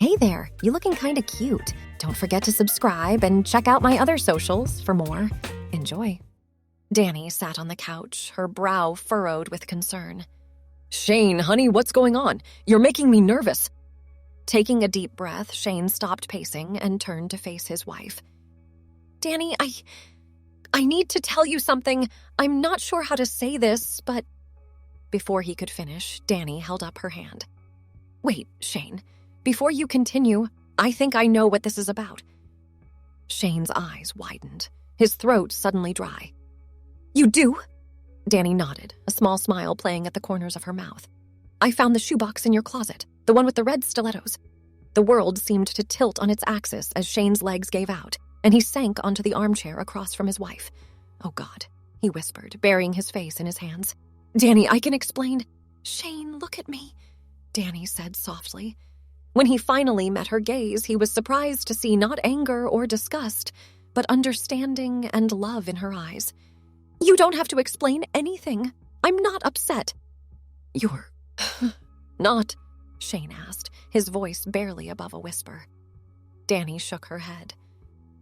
Hey there, you looking kinda cute. Don't forget to subscribe and check out my other socials for more. Enjoy. Danny sat on the couch, her brow furrowed with concern. Shane, honey, what's going on? You're making me nervous. Taking a deep breath, Shane stopped pacing and turned to face his wife. Danny, I need to tell you something. I'm not sure how to say this, but... Before he could finish, Danny held up her hand. Wait, Shane. Before you continue, I think I know what this is about. Shane's eyes widened, his throat suddenly dry. You do? Danny nodded, a small smile playing at the corners of her mouth. I found the shoebox in your closet, the one with the red stilettos. The world seemed to tilt on its axis as Shane's legs gave out, and he sank onto the armchair across from his wife. Oh God, he whispered, burying his face in his hands. Danny, I can explain. Shane, look at me, Danny said softly. When he finally met her gaze, he was surprised to see not anger or disgust, but understanding and love in her eyes. You don't have to explain anything. I'm not upset. You're not, Shane asked, his voice barely above a whisper. Danny shook her head.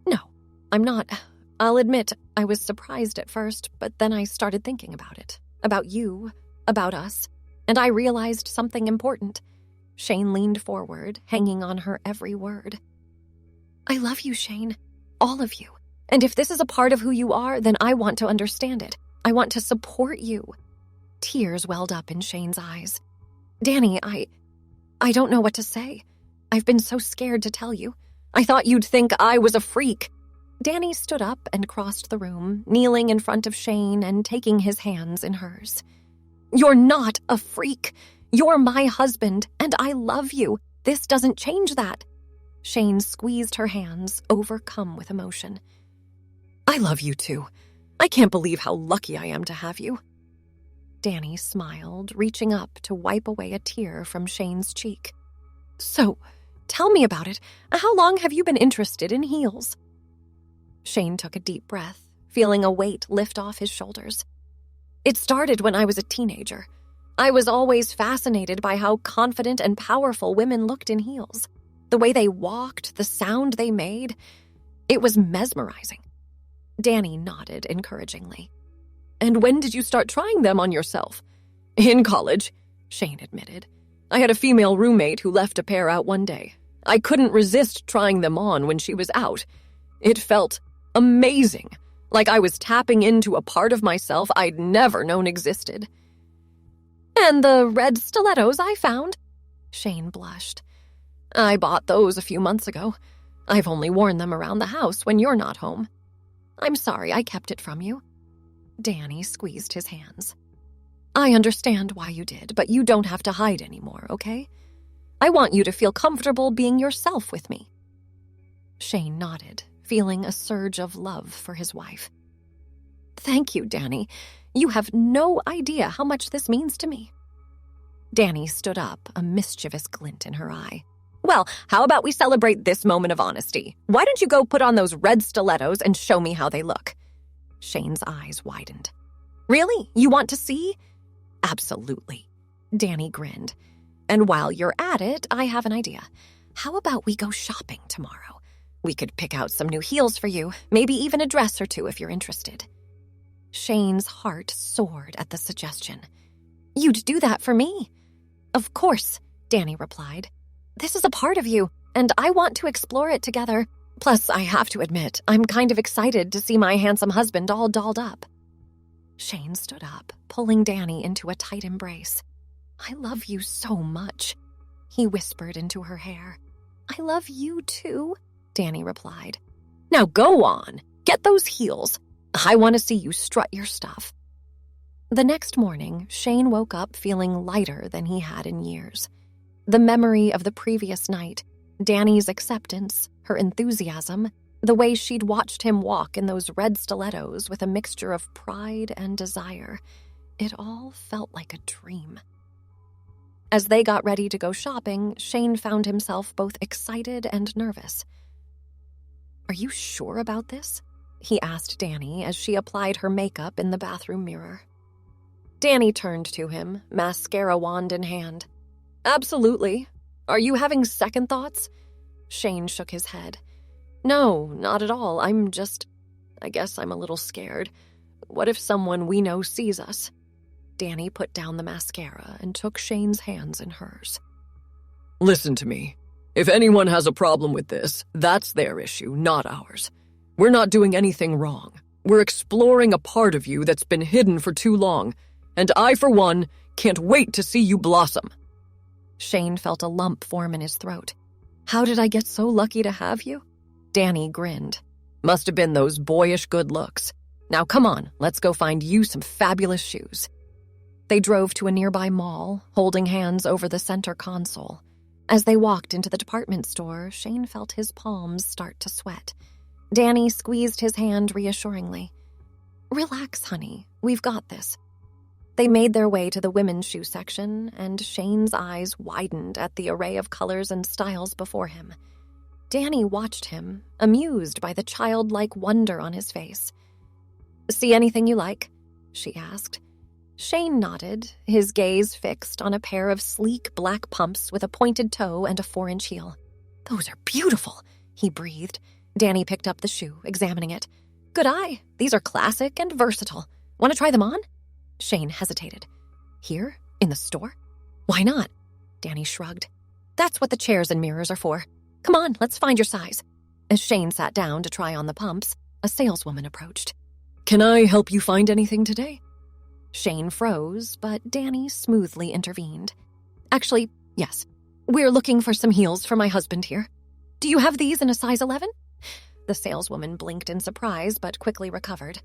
No, I'm not. I'll admit I was surprised at first, but then I started thinking about it. About you, about us, and I realized something important. Shane leaned forward, hanging on her every word. I love you, Shane. All of you. And if this is a part of who you are, then I want to understand it. I want to support you. Tears welled up in Shane's eyes. Danny, I don't know what to say. I've been so scared to tell you. I thought you'd think I was a freak. Danny stood up and crossed the room, kneeling in front of Shane and taking his hands in hers. You're not a freak. You're my husband, and I love you. This doesn't change that. Shane squeezed her hands, overcome with emotion. I love you too. I can't believe how lucky I am to have you. Danny smiled, reaching up to wipe away a tear from Shane's cheek. So, tell me about it. How long have you been interested in heels? Shane took a deep breath, feeling a weight lift off his shoulders. It started when I was a teenager. I was always fascinated by how confident and powerful women looked in heels. The way they walked, the sound they made. It was mesmerizing. Danny nodded encouragingly. And when did you start trying them on yourself? In college, Shane admitted. I had a female roommate who left a pair out one day. I couldn't resist trying them on when she was out. It felt amazing, like I was tapping into a part of myself I'd never known existed. And the red stilettos I found? Shane blushed. I bought those a few months ago. I've only worn them around the house when you're not home. I'm sorry I kept it from you. Danny squeezed his hands. I understand why you did, but you don't have to hide anymore, okay? I want you to feel comfortable being yourself with me. Shane nodded, feeling a surge of love for his wife. Thank you, Danny. You have no idea how much this means to me. Danny stood up, a mischievous glint in her eye. Well, how about we celebrate this moment of honesty? Why don't you go put on those red stilettos and show me how they look? Shane's eyes widened. Really? You want to see? Absolutely. Danny grinned. And while you're at it, I have an idea. How about we go shopping tomorrow? We could pick out some new heels for you, maybe even a dress or two if you're interested. Shane's heart soared at the suggestion. You'd do that for me? Of course, Danny replied. This is a part of you, and I want to explore it together. Plus, I have to admit, I'm kind of excited to see my handsome husband all dolled up. Shane stood up, pulling Danny into a tight embrace. I love you so much, he whispered into her hair. I love you too, Danny replied. Now go on, get those heels. I want to see you strut your stuff. The next morning, Shane woke up feeling lighter than he had in years. The memory of the previous night, Danny's acceptance, her enthusiasm, the way she'd watched him walk in those red stilettos with a mixture of pride and desire, it all felt like a dream. As they got ready to go shopping, Shane found himself both excited and nervous. Are you sure about this? He asked Danny as she applied her makeup in the bathroom mirror. Danny turned to him, mascara wand in hand. Absolutely. Are you having second thoughts? Shane shook his head. No, not at all. I guess I'm a little scared. What if someone we know sees us? Danny put down the mascara and took Shane's hands in hers. Listen to me. If anyone has a problem with this, that's their issue, not ours. We're not doing anything wrong. We're exploring a part of you that's been hidden for too long, and I, for one, can't wait to see you blossom. Shane felt a lump form in his throat. How did I get so lucky to have you? Danny grinned. Must have been those boyish good looks. Now come on, let's go find you some fabulous shoes. They drove to a nearby mall, holding hands over the center console. As they walked into the department store, Shane felt his palms start to sweat. Danny squeezed his hand reassuringly. Relax, honey. We've got this. They made their way to the women's shoe section, and Shane's eyes widened at the array of colors and styles before him. Danny watched him, amused by the childlike wonder on his face. See anything you like? She asked. Shane nodded, his gaze fixed on a pair of sleek black pumps with a pointed toe and a 4-inch heel. Those are beautiful, he breathed. Danny picked up the shoe, examining it. Good eye. These are classic and versatile. Want to try them on? Shane hesitated. Here? In the store? Why not? Danny shrugged. That's what the chairs and mirrors are for. Come on, let's find your size. As Shane sat down to try on the pumps, a saleswoman approached. Can I help you find anything today? Shane froze, but Danny smoothly intervened. Actually, yes. We're looking for some heels for my husband here. Do you have these in a size 11? The saleswoman blinked in surprise, but quickly recovered.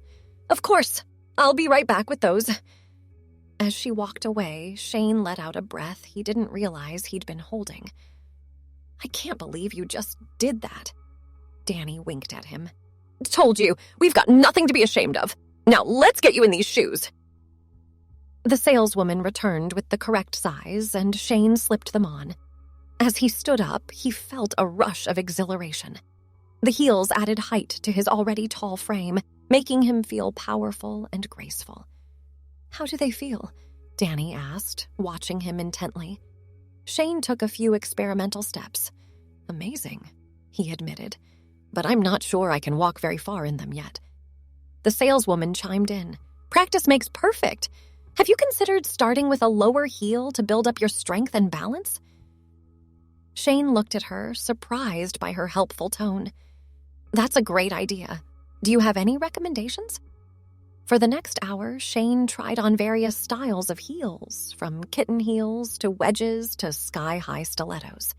Of course. I'll be right back with those. As she walked away, Shane let out a breath he didn't realize he'd been holding. I can't believe you just did that. Danny winked at him. Told you, we've got nothing to be ashamed of. Now let's get you in these shoes. The saleswoman returned with the correct size, and Shane slipped them on. As he stood up, he felt a rush of exhilaration. The heels added height to his already tall frame, making him feel powerful and graceful. How do they feel? Danny asked, watching him intently. Shane took a few experimental steps. Amazing, he admitted, but I'm not sure I can walk very far in them yet. The saleswoman chimed in. Practice makes perfect. Have you considered starting with a lower heel to build up your strength and balance? Shane looked at her, surprised by her helpful tone. That's a great idea. Do you have any recommendations? For the next hour, Shane tried on various styles of heels, from kitten heels to wedges to sky-high stilettos.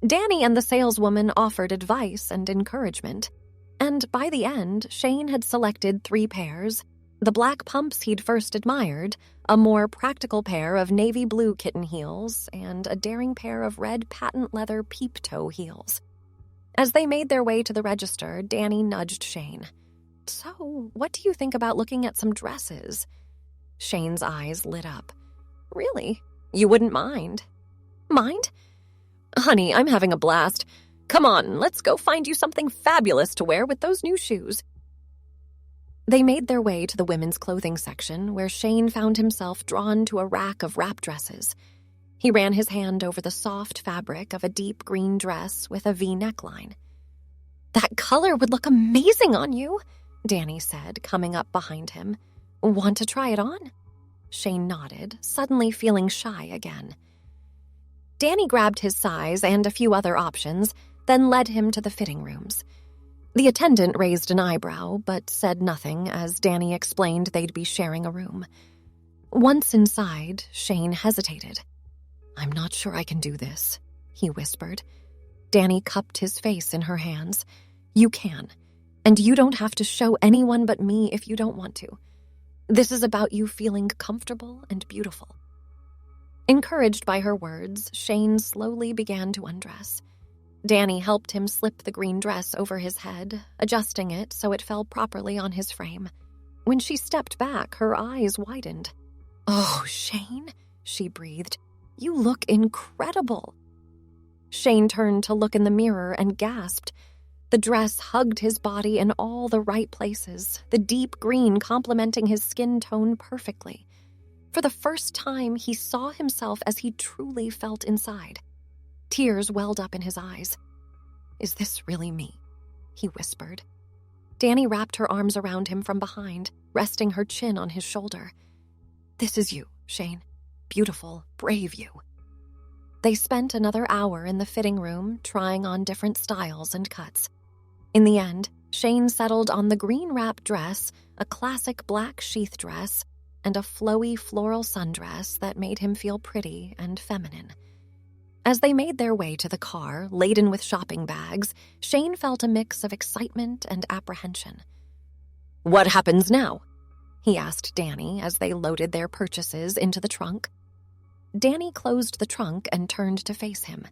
Danny and the saleswoman offered advice and encouragement, and by the end, Shane had selected 3 pairs: the black pumps he'd first admired, a more practical pair of navy blue kitten heels, and a daring pair of red patent leather peep-toe heels. As they made their way to the register, Danny nudged Shane. So, what do you think about looking at some dresses? Shane's eyes lit up. Really? You wouldn't mind? Mind? Honey, I'm having a blast. Come on, let's go find you something fabulous to wear with those new shoes. They made their way to the women's clothing section, where Shane found himself drawn to a rack of wrap dresses. He ran his hand over the soft fabric of a deep green dress with a V neckline. That color would look amazing on you, Danny said, coming up behind him. Want to try it on? Shane nodded, suddenly feeling shy again. Danny grabbed his size and a few other options, then led him to the fitting rooms. The attendant raised an eyebrow, but said nothing as Danny explained they'd be sharing a room. Once inside, Shane hesitated. I'm not sure I can do this, he whispered. Danny cupped his face in her hands. You can, and you don't have to show anyone but me if you don't want to. This is about you feeling comfortable and beautiful. Encouraged by her words, Shane slowly began to undress. Danny helped him slip the green dress over his head, adjusting it so it fell properly on his frame. When she stepped back, her eyes widened. Oh, Shane, she breathed. You look incredible. Shane turned to look in the mirror and gasped. The dress hugged his body in all the right places, the deep green complementing his skin tone perfectly. For the first time, he saw himself as he truly felt inside. Tears welled up in his eyes. "Is this really me?" he whispered. Danny wrapped her arms around him from behind, resting her chin on his shoulder. "This is you, Shane. Beautiful, brave you." They spent another hour in the fitting room, trying on different styles and cuts. In the end, Shane settled on the green wrap dress, a classic black sheath dress, and a flowy floral sundress that made him feel pretty and feminine. As they made their way to the car, laden with shopping bags, Shane felt a mix of excitement and apprehension. "What happens now?" he asked Danny as they loaded their purchases into the trunk. Danny closed the trunk and turned to face him.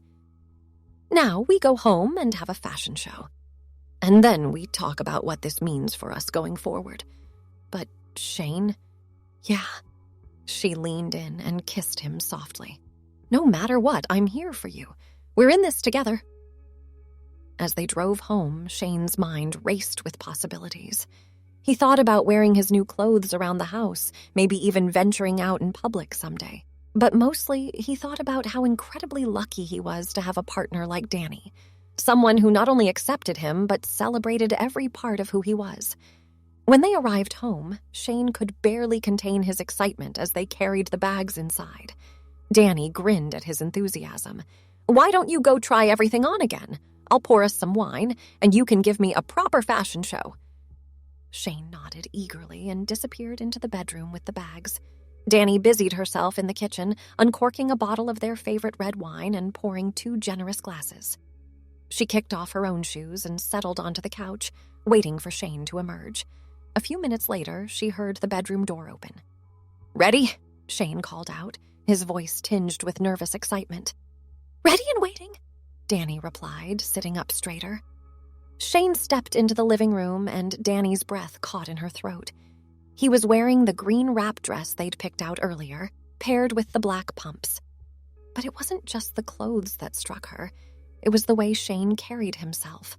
"Now we go home and have a fashion show. And then we talk about what this means for us going forward. But, Shane..." "Yeah." She leaned in and kissed him softly. "No matter what, I'm here for you. We're in this together." As they drove home, Shane's mind raced with possibilities. He thought about wearing his new clothes around the house, maybe even venturing out in public someday. But mostly, he thought about how incredibly lucky he was to have a partner like Danny. Someone who not only accepted him, but celebrated every part of who he was. When they arrived home, Shane could barely contain his excitement as they carried the bags inside. Danny grinned at his enthusiasm. "Why don't you go try everything on again? I'll pour us some wine, and you can give me a proper fashion show." Shane nodded eagerly and disappeared into the bedroom with the bags. Danny busied herself in the kitchen, uncorking a bottle of their favorite red wine and pouring 2 generous glasses. She kicked off her own shoes and settled onto the couch, waiting for Shane to emerge. A few minutes later, she heard the bedroom door open. "Ready?" Shane called out, his voice tinged with nervous excitement. "Ready and waiting," Danny replied, sitting up straighter. Shane stepped into the living room and Danny's breath caught in her throat. He was wearing the green wrap dress they'd picked out earlier, paired with the black pumps. But it wasn't just the clothes that struck her. It was the way Shane carried himself.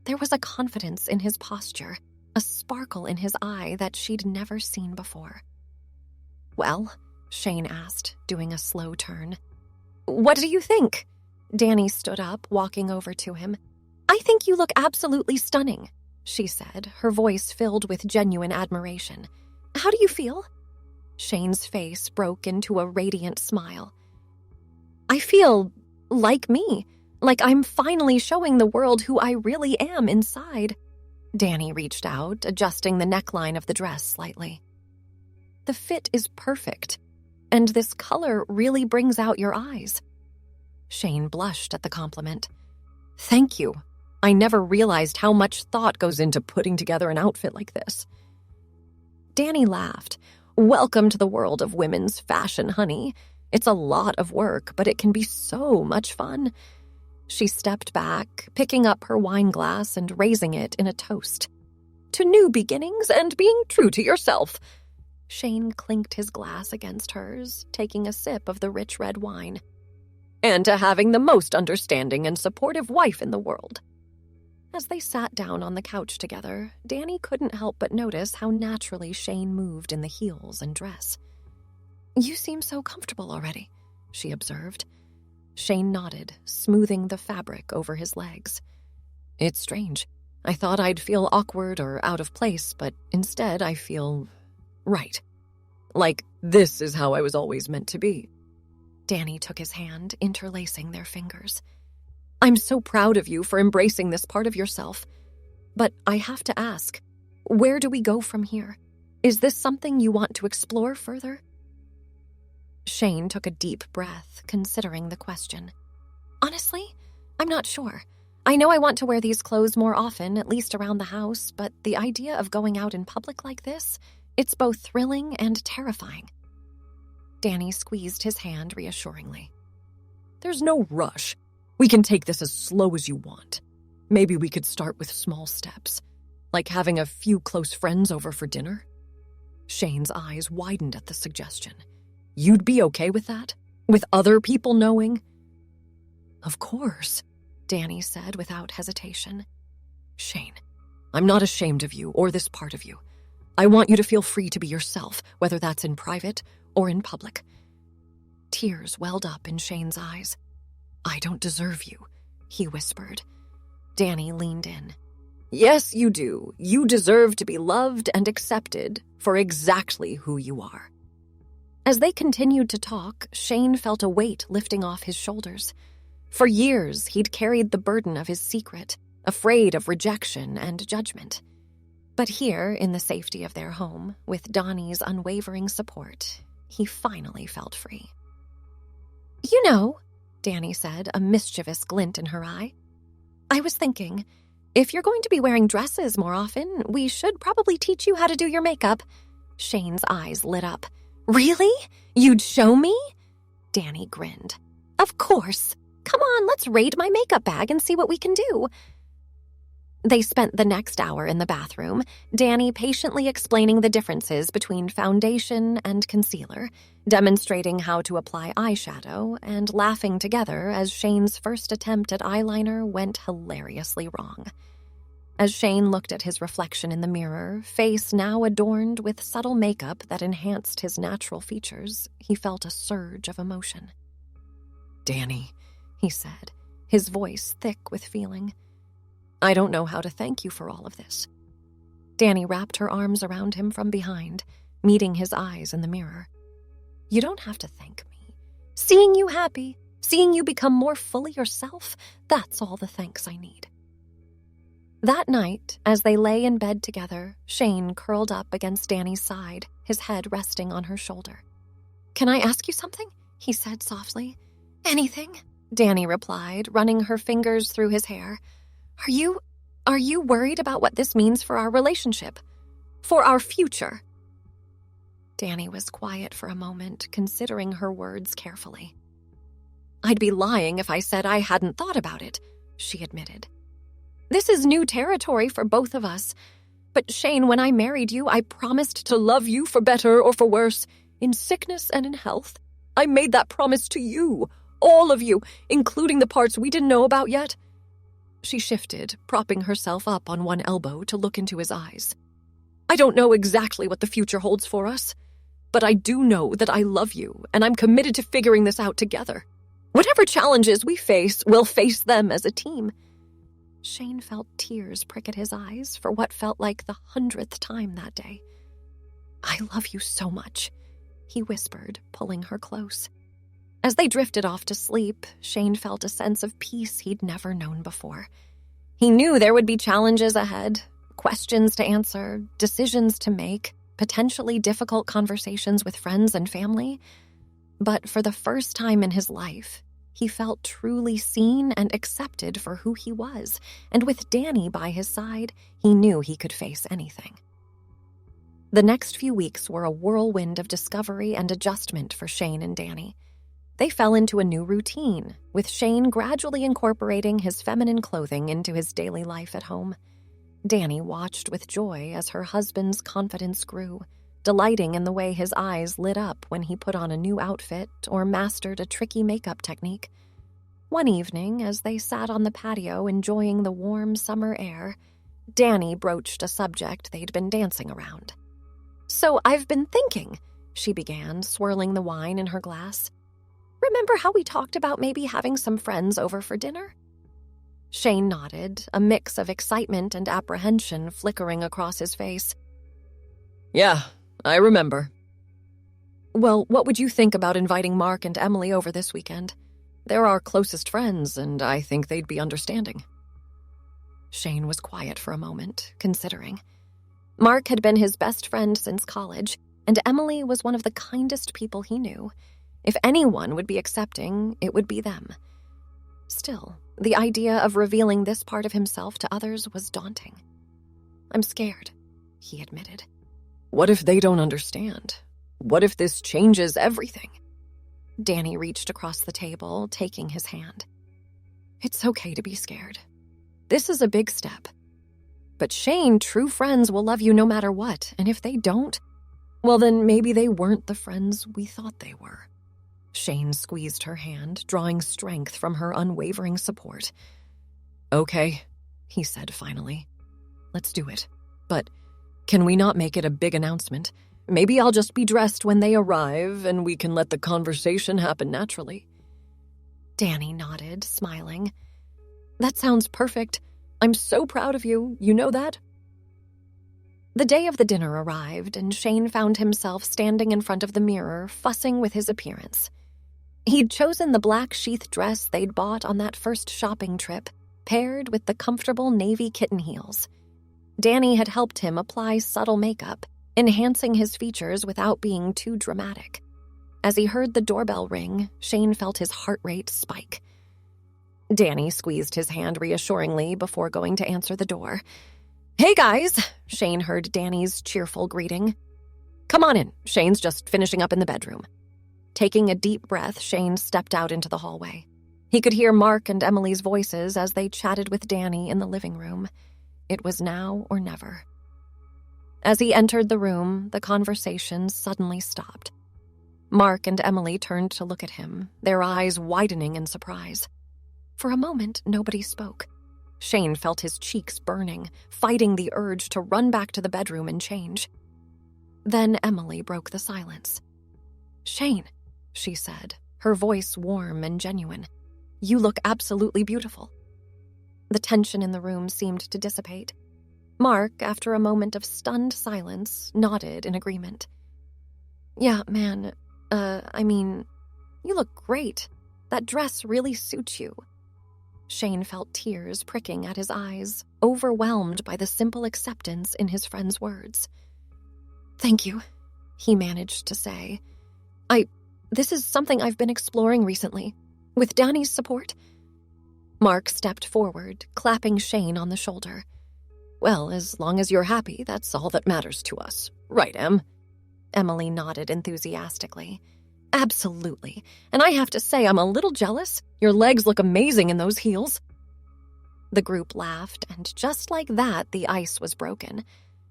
There was a confidence in his posture, a sparkle in his eye that she'd never seen before. "Well?" Shane asked, doing a slow turn. "What do you think?" Danny stood up, walking over to him. "I think you look absolutely stunning," she said, her voice filled with genuine admiration. "How do you feel?" Shane's face broke into a radiant smile. "I feel like me, like I'm finally showing the world who I really am inside." Danny reached out, adjusting the neckline of the dress slightly. "The fit is perfect, and this color really brings out your eyes." Shane blushed at the compliment. "Thank you. I never realized how much thought goes into putting together an outfit like this." Danny laughed. "Welcome to the world of women's fashion, honey. It's a lot of work, but it can be so much fun." She stepped back, picking up her wine glass and raising it in a toast. "To new beginnings and being true to yourself." Shane clinked his glass against hers, taking a sip of the rich red wine. "And to having the most understanding and supportive wife in the world." As they sat down on the couch together, Danny couldn't help but notice how naturally Shane moved in the heels and dress. "You seem so comfortable already," she observed. Shane nodded, smoothing the fabric over his legs. "It's strange. I thought I'd feel awkward or out of place, but instead I feel right. Like this is how I was always meant to be." Danny took his hand, interlacing their fingers. "I'm so proud of you for embracing this part of yourself. But I have to ask, where do we go from here? Is this something you want to explore further?" Shane took a deep breath, considering the question. "Honestly, I'm not sure. I know I want to wear these clothes more often, at least around the house, but the idea of going out in public like this, it's both thrilling and terrifying." Danny squeezed his hand reassuringly. "There's no rush. We can take this as slow as you want. Maybe we could start with small steps, like having a few close friends over for dinner." Shane's eyes widened at the suggestion. "You'd be okay with that? With other people knowing?" "Of course," Danny said without hesitation. "Shane, I'm not ashamed of you or this part of you. I want you to feel free to be yourself, whether that's in private or in public." Tears welled up in Shane's eyes. "I don't deserve you," he whispered. Danny leaned in. "Yes, you do. You deserve to be loved and accepted for exactly who you are." As they continued to talk, Shane felt a weight lifting off his shoulders. For years, he'd carried the burden of his secret, afraid of rejection and judgment. But here, in the safety of their home, with Donnie's unwavering support, he finally felt free. "You know," Danny said, a mischievous glint in her eye, "I was thinking, if you're going to be wearing dresses more often, we should probably teach you how to do your makeup." Shane's eyes lit up. "Really? You'd show me?" Danny grinned. "Of course. Come on, let's raid my makeup bag and see what we can do." They spent the next hour in the bathroom, Danny patiently explaining the differences between foundation and concealer, demonstrating how to apply eyeshadow, and laughing together as Shane's first attempt at eyeliner went hilariously wrong. As Shane looked at his reflection in the mirror, face now adorned with subtle makeup that enhanced his natural features, he felt a surge of emotion. "Danny," he said, his voice thick with feeling, "I don't know how to thank you for all of this." Danny wrapped her arms around him from behind, meeting his eyes in the mirror. "You don't have to thank me. Seeing you happy, seeing you become more fully yourself, that's all the thanks I need." That night, as they lay in bed together, Shane curled up against Danny's side, his head resting on her shoulder. "Can I ask you something?" he said softly. "Anything," Danny replied, running her fingers through his hair. Are you worried about what this means for our relationship? For our future?" Danny was quiet for a moment, considering her words carefully. "I'd be lying if I said I hadn't thought about it," she admitted. "This is new territory for both of us. But Shane, when I married you, I promised to love you for better or for worse, in sickness and in health. I made that promise to you, all of you, including the parts we didn't know about yet." She shifted, propping herself up on one elbow to look into his eyes. "I don't know exactly what the future holds for us, but I do know that I love you, and I'm committed to figuring this out together. Whatever challenges we face, we'll face them as a team." Shane felt tears prick at his eyes for what felt like the 100th time that day. "I love you so much," he whispered, pulling her close. As they drifted off to sleep, Shane felt a sense of peace he'd never known before. He knew there would be challenges ahead, questions to answer, decisions to make, potentially difficult conversations with friends and family. But for the first time in his life, he felt truly seen and accepted for who he was, and with Danny by his side, he knew he could face anything. The next few weeks were a whirlwind of discovery and adjustment for Shane and Danny. They fell into a new routine, with Shane gradually incorporating his feminine clothing into his daily life at home. Danny watched with joy as her husband's confidence grew, delighting in the way his eyes lit up when he put on a new outfit or mastered a tricky makeup technique. One evening, as they sat on the patio enjoying the warm summer air, Danny broached a subject they'd been dancing around. "So I've been thinking," she began, swirling the wine in her glass. "Remember how we talked about maybe having some friends over for dinner?" Shane nodded, a mix of excitement and apprehension flickering across his face. "Yeah, I remember." "Well, what would you think about inviting Mark and Emily over this weekend? They're our closest friends, and I think they'd be understanding." Shane was quiet for a moment, considering. Mark had been his best friend since college, and Emily was one of the kindest people he knew. If anyone would be accepting, it would be them. Still, the idea of revealing this part of himself to others was daunting. "I'm scared," he admitted. "What if they don't understand? What if this changes everything?" Danny reached across the table, taking his hand. "It's okay to be scared. This is a big step. But Shane, true friends will love you no matter what, and if they don't, well then maybe they weren't the friends we thought they were." Shane squeezed her hand, drawing strength from her unwavering support. "Okay," he said finally. "Let's do it. But can we not make it a big announcement? Maybe I'll just be dressed when they arrive, and we can let the conversation happen naturally." Danny nodded, smiling. That sounds perfect. I'm so proud of you. You know that? The day of the dinner arrived, and Shane found himself standing in front of the mirror, fussing with his appearance. He'd chosen the black sheath dress they'd bought on that first shopping trip, paired with the comfortable navy kitten heels. Danny had helped him apply subtle makeup, enhancing his features without being too dramatic. As he heard the doorbell ring, Shane felt his heart rate spike. Danny squeezed his hand reassuringly before going to answer the door. "Hey, guys," Shane heard Danny's cheerful greeting. "Come on in. Shane's just finishing up in the bedroom." Taking a deep breath, Shane stepped out into the hallway. He could hear Mark and Emily's voices as they chatted with Danny in the living room. It was now or never. As he entered the room, the conversation suddenly stopped. Mark and Emily turned to look at him, their eyes widening in surprise. For a moment, nobody spoke. Shane felt his cheeks burning, fighting the urge to run back to the bedroom and change. Then Emily broke the silence. "Shane," she said, her voice warm and genuine, "you look absolutely beautiful." The tension in the room seemed to dissipate. Mark, after a moment of stunned silence, nodded in agreement. "Yeah, man, you look great. That dress really suits you." Shane felt tears pricking at his eyes, overwhelmed by the simple acceptance in his friend's words. "Thank you," he managed to say. This is something I've been exploring recently. With Danny's support." Mark stepped forward, clapping Shane on the shoulder. "Well, as long as you're happy, that's all that matters to us. Right, Em?" Emily nodded enthusiastically. "Absolutely. And I have to say I'm a little jealous. Your legs look amazing in those heels." The group laughed, and just like that, the ice was broken.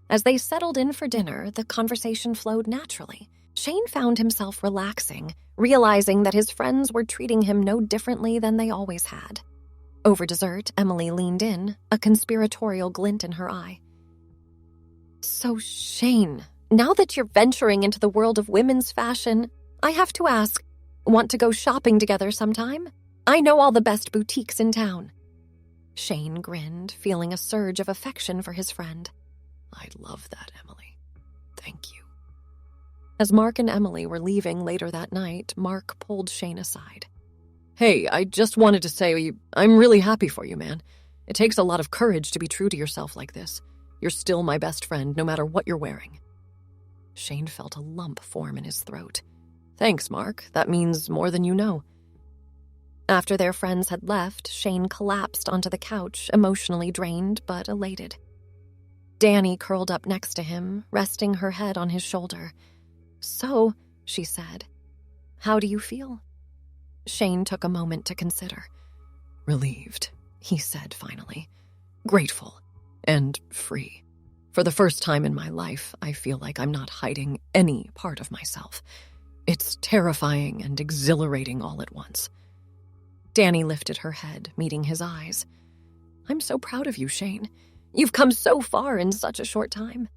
As they settled in for dinner, the conversation flowed naturally. Shane found himself relaxing, realizing that his friends were treating him no differently than they always had. Over dessert, Emily leaned in, a conspiratorial glint in her eye. "So, Shane, now that you're venturing into the world of women's fashion, I have to ask, want to go shopping together sometime? I know all the best boutiques in town." Shane grinned, feeling a surge of affection for his friend. "I'd love that, Emily. Thank you." As Mark and Emily were leaving later that night, Mark pulled Shane aside. "Hey, I just wanted to say I'm really happy for you, man. It takes a lot of courage to be true to yourself like this. You're still my best friend, no matter what you're wearing." Shane felt a lump form in his throat. "Thanks, Mark. That means more than you know." After their friends had left, Shane collapsed onto the couch, emotionally drained but elated. Danny curled up next to him, resting her head on his shoulder. "So," she said, "how do you feel?" Shane took a moment to consider. "Relieved," he said finally. "Grateful. And free. For the first time in my life, I feel like I'm not hiding any part of myself. It's terrifying and exhilarating all at once." Danny lifted her head, meeting his eyes. "I'm so proud of you, Shane. You've come so far in such a short time."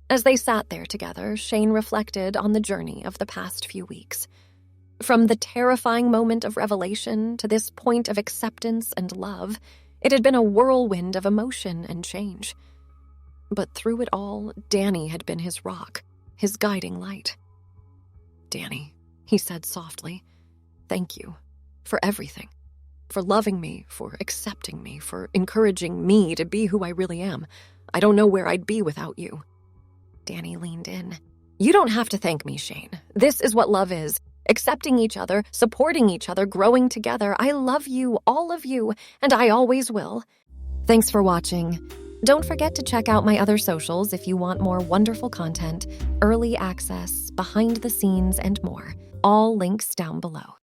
As they sat there together, Shane reflected on the journey of the past few weeks. From the terrifying moment of revelation to this point of acceptance and love, it had been a whirlwind of emotion and change. But through it all, Danny had been his rock, his guiding light. "Danny," he said softly, "thank you for everything. For loving me, for accepting me, for encouraging me to be who I really am. I don't know where I'd be without you." Danny leaned in. "You don't have to thank me, Shane. This is what love is. Accepting each other, supporting each other, growing together. I love you, all of you, and I always will." Thanks for watching. Don't forget to check out my other socials if you want more wonderful content, early access, behind the scenes, and more. All links down below.